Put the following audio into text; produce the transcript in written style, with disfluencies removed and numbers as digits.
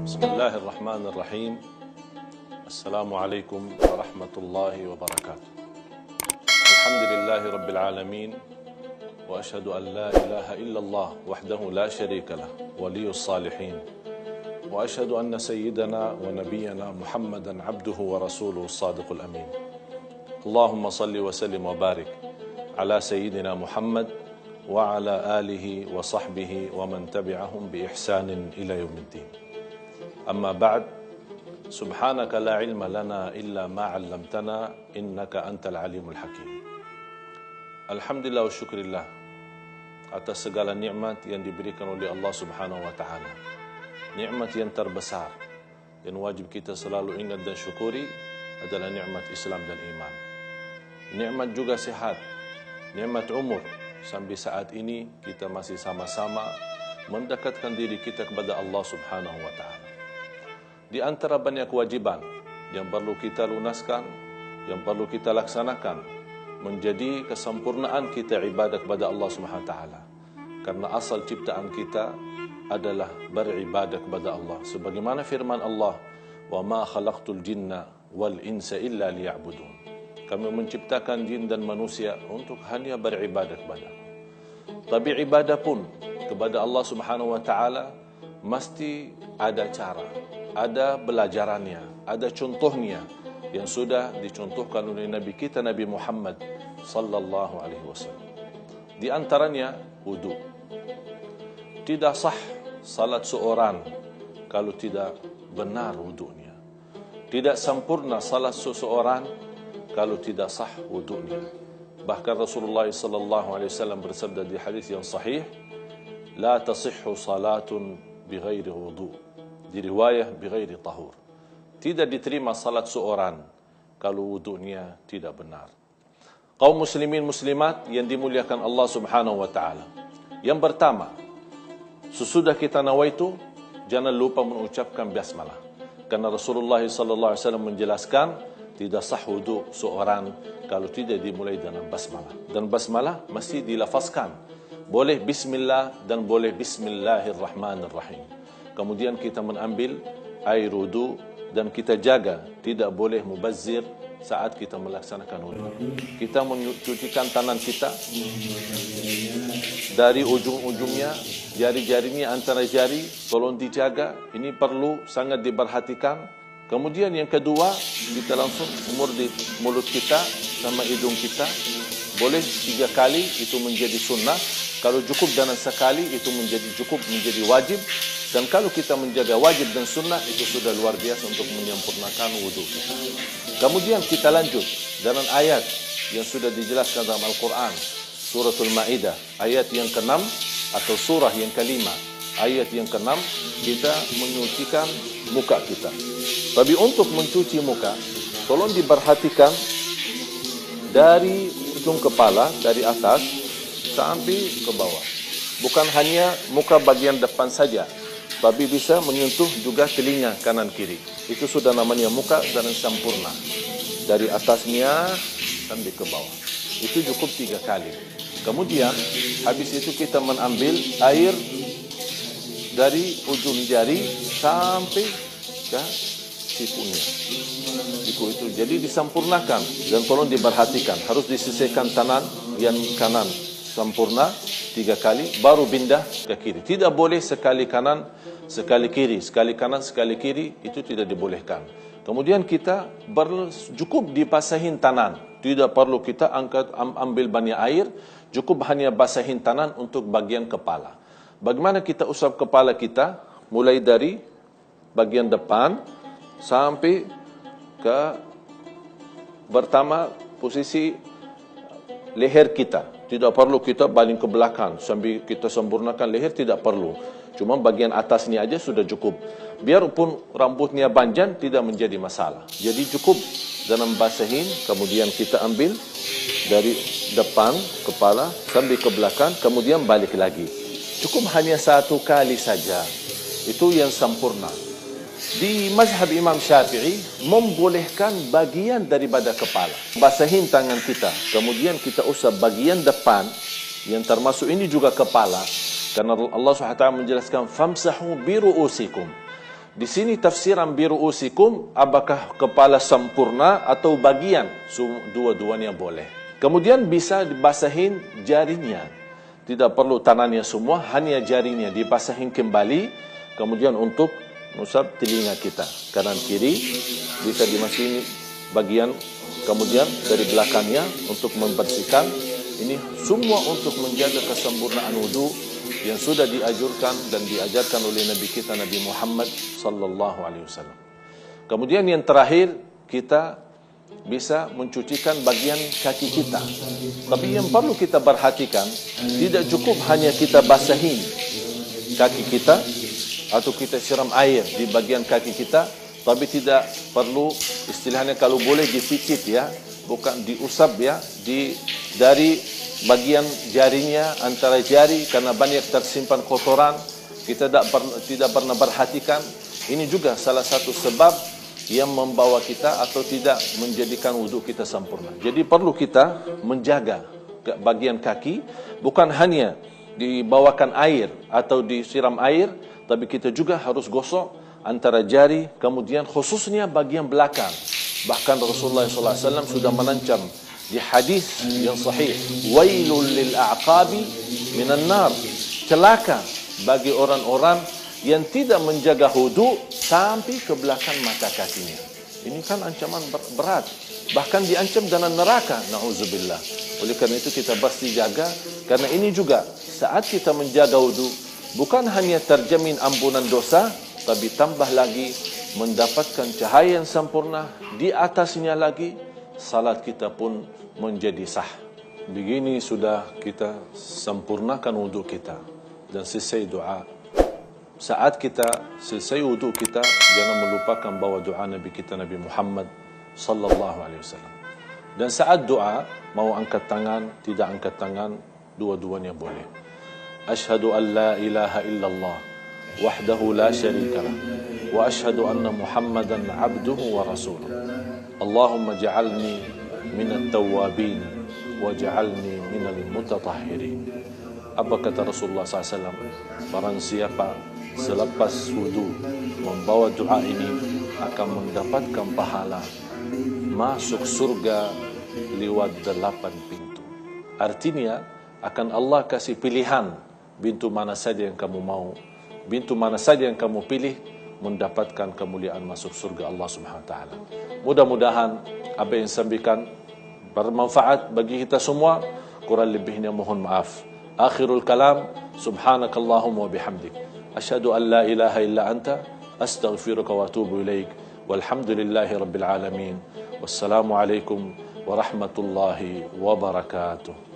Bismillahirrahmanirrahim. Assalamualaikum warahmatullahi wabarakatuh. Alhamdulillahi rabbil alamin. Wa ashhadu an la ilaha illallah wahdahu la syarika lah, waliyus salihin. Wa ashhadu anna sayyidana wa nabiyyana Muhammadan abduhu wa rasuluhu as-sadiqul amin. Allahumma salli wa sallim wa barik ala sayyidina Muhammad wa ala alihi wa sahbihi wa man tabi'ahum bi ihsanin ila yaumiddin. Amma ba'd, subhanaka la ilma lana illa ma 'allamtana innaka antal alimul hakim. Alhamdulillah wa syukrillah atas segala nikmat yang diberikan oleh Allah Subhanahu wa taala. Nikmat yang terbesar dan wajib kita selalu ingat dan syukuri adalah nikmat Islam dan iman. Nikmat juga sehat, nikmat umur. Sampai saat ini kita masih sama-sama mendekatkan diri kita kepada Allah Subhanahu wa taala. Di antara banyak kewajiban yang perlu kita lunaskan, yang perlu kita laksanakan, menjadi kesempurnaan kita ibadah kepada Allah Subhanahu wa taala. Karena asal ciptaan kita adalah beribadah kepada Allah. Sebagaimana firman Allah, "Wa ma khalaqtul jinna wal insa illa liya'budun." Kami menciptakan jin dan manusia untuk hanya beribadah kepada Allah. Tapi ibadah pun kepada Allah Subhanahu wa taala mesti ada cara, ada belajarannya, ada contohnya yang sudah dicontohkan oleh Nabi kita Nabi Muhammad sallallahu alaihi wasallam. Di antaranya wudu. Tidak sah salat seorang kalau tidak benar wudunya. Tidak sempurna salat seseorang kalau tidak sah wudunya. Bahkan Rasulullah sallallahu alaihi wasallam bersabda di hadis yang sahih, "La tasihhu salatun bighairi wudu." Di riwayah bighairi tahur. Tidak diterima salat seorang kalau wudunya tidak benar. Kaum muslimin muslimat yang dimuliakan Allah Subhanahu wa taala. Yang pertama, sesudah kita nawaitu, jangan lupa mengucapkan basmalah. Karena Rasulullah sallallahu alaihi wasallam menjelaskan tidak sah wudu seorang kalau tidak dimulai dengan basmalah. Dan basmalah mesti dilafazkan. Boleh bismillah dan boleh bismillahirrahmanirrahim. Kemudian kita mengambil air wudu dan kita jaga tidak boleh mubazzir saat kita melaksanakan wudu. Kita mencucikan tangan kita dari ujung-ujungnya, jari-jarinya antara jari, tolong dijaga. Ini perlu sangat diperhatikan. Kemudian yang kedua, kita langsung umur di mulut kita sama hidung kita. Boleh 3 kali, itu menjadi sunnah. Kalau cukup dengan sekali, itu menjadi wajib. Dan kalau kita menjaga wajib dan sunnah, itu sudah luar biasa untuk menyempurnakan wudu kita. Kemudian kita lanjut dengan ayat yang sudah dijelaskan dalam Al-Quran. Suratul Ma'idah, ayat yang ke-6 atau surah yang ke-5. Ayat yang ke-6, kita menyucikan muka kita. Tapi untuk mencuci muka, tolong diperhatikan dari ujung kepala, dari atas sampai ke bawah. Bukan hanya muka bagian depan saja, tapi bisa menyentuh juga telinga kanan kiri. Itu sudah namanya muka dan sempurna. Dari atasnya sampai ke bawah. Itu cukup 3 kali. Kemudian habis itu kita mengambil air dari ujung jari sampai ke sikunya. Siku itu jadi disempurnakan dan tolong diperhatikan. Harus disisihkan tangan yang kanan sempurna 3 kali, baru pindah ke kiri. Tidak boleh sekali kanan, sekali kiri, sekali kanan, sekali kiri, itu tidak dibolehkan. Kemudian kita cukup dibasahin tangan. Tidak perlu kita ambil banyak air, cukup hanya basahin tangan untuk bagian kepala. Bagaimana kita usap kepala kita? Mulai dari bagian depan sampai ke pertama posisi leher kita. Tidak perlu kita baling ke belakang sambil kita sempurnakan leher, tidak perlu. Cuma bagian atasnya aja sudah cukup. Biarpun rambutnya panjang tidak menjadi masalah. Jadi cukup dalam basahin, kemudian kita ambil dari depan kepala sambil ke belakang, kemudian balik lagi. Cukup hanya 1 kali saja. Itu yang sempurna. Di mazhab Imam Syafi'i membolehkan bagian daripada kepala. Basahin tangan kita, kemudian kita usap bagian depan yang termasuk ini juga kepala. Karena Allah SWT menjelaskan famsahu biru'usikum. Di sini tafsiran biru'usikum, apakah kepala sempurna atau bagian? Dua-duanya boleh. Kemudian bisa dibasahin jarinya. Tidak perlu tangannya semua, hanya jarinya dibasahin kembali. Kemudian untuk mengusap telinga kita, kanan kiri bisa dimasukin bagian, kemudian dari belakangnya untuk membersihkan. Ini semua untuk menjaga kesempurnaan wudu yang sudah dianjurkan dan diajarkan oleh Nabi kita Nabi Muhammad sallallahu alaihi wasallam. Kemudian yang terakhir, kita bisa mencucikan bagian kaki kita. Tapi yang perlu kita perhatikan, tidak cukup hanya kita basahin kaki kita atau kita siram air di bagian kaki kita, tapi tidak perlu, istilahnya kalau boleh dipicit ya, bukan diusap ya, dari bagian jarinya, antara jari, karena banyak tersimpan kotoran, kita tidak pernah perhatikan. Ini juga salah satu sebab yang membawa kita atau tidak menjadikan wudhu kita sempurna. Jadi perlu kita menjaga bagian kaki, bukan hanya dibawakan air atau disiram air, tapi kita juga harus gosok antara jari, kemudian khususnya bagian belakang. Bahkan Rasulullah SAW sudah menancam di hadis yang sahih, wailul lil a'qabi minan nar, celaka bagi orang-orang yang tidak menjaga wudu sampai ke belakang mata kakinya. Ini kan ancaman berat, bahkan diancam dengan neraka, na'udzubillah. Oleh karena itu kita pasti jaga, karena ini juga saat kita menjaga wudu, bukan hanya terjamin ampunan dosa, tapi tambah lagi mendapatkan cahaya yang sempurna. Di atasnya lagi, salat kita pun menjadi sah. Begini sudah kita sempurnakan wudu kita dan selesai doa. Saat kita selesai wudu kita, jangan melupakan bawa doa Nabi kita Nabi Muhammad sallallahu alaihi wasallam. Dan saat doa, mau angkat tangan, tidak angkat tangan, dua-duanya boleh. Asyhadu an la ilaha illallah wahdahu la syarika lah, wa asyhadu anna Muhammadan abduhu wa rasuluh. Allahumma ja'alni minat tawwabin wa ja'alni minal mutatahhirin. Apa kata Rasulullah SAW? Barang siapa selepas wudu membawa doa ini akan mendapatkan pahala masuk surga lewat 8 pintu. Artinya akan Allah kasih pilihan pintu mana saja yang kamu mau, pintu mana saja yang kamu pilih, mendapatkan kemuliaan masuk surga Allah Subhanahu wa taala. Mudah-mudahan apa yang sampaikan bermanfaat bagi kita semua. Kurang lebihnya mohon maaf. Akhirul kalam, subhanakallahumma wa bihamdik, asyhadu an la ilaha illa anta, astaghfiruka wa atubu ilaik. Walhamdulillahi rabbil alamin. Wassalamu alaikum warahmatullahi wabarakatuh.